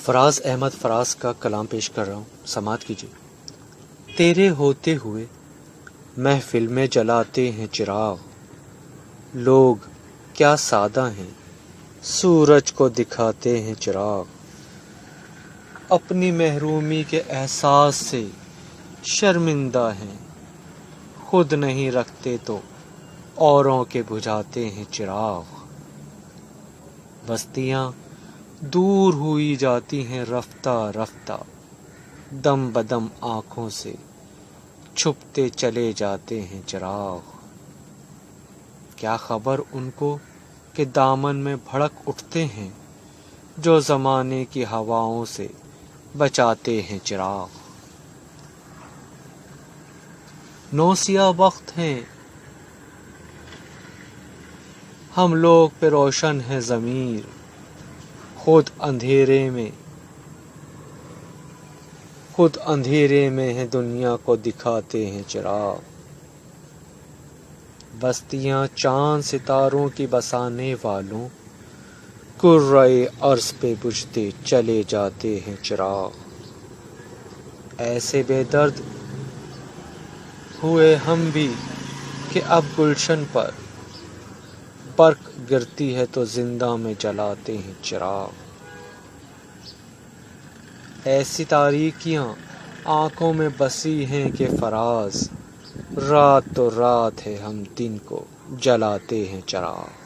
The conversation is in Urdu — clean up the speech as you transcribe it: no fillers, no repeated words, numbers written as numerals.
فراز احمد فراز کا کلام پیش کر رہا ہوں، سماعت کیجیے۔ تیرے ہوتے ہوئے محفل میں جلاتے ہیں چراغ، لوگ کیا سادہ ہیں سورج کو دکھاتے ہیں چراغ، اپنی محرومی کے احساس سے شرمندہ ہیں، خود نہیں رکھتے تو اوروں کے بجھاتے ہیں چراغ، بستیاں دور ہوئی جاتی ہیں رفتہ رفتہ، دم بدم آنکھوں سے چھپتے چلے جاتے ہیں چراغ، کیا خبر ان کو کہ دامن میں بھڑک اٹھتے ہیں جو زمانے کی ہواؤں سے بچاتے ہیں چراغ، نوسیہ وقت ہیں ہم لوگ پہ روشن ہے ضمیر، خود اندھیرے میں ہے دنیا کو دکھاتے ہیں چراغ، بستیاں چاند ستاروں کی بسانے والوں، کرۂ ارض پہ بجھتے چلے جاتے ہیں چراغ، ایسے بے درد ہوئے ہم بھی کہ اب گلشن پر برق گرتی ہے تو زندہ میں جلاتے ہیں چراغ، ایسی تاریکیاں آنکھوں میں بسی ہیں کہ فراز، رات تو رات ہے ہم دن کو جلاتے ہیں چراغ۔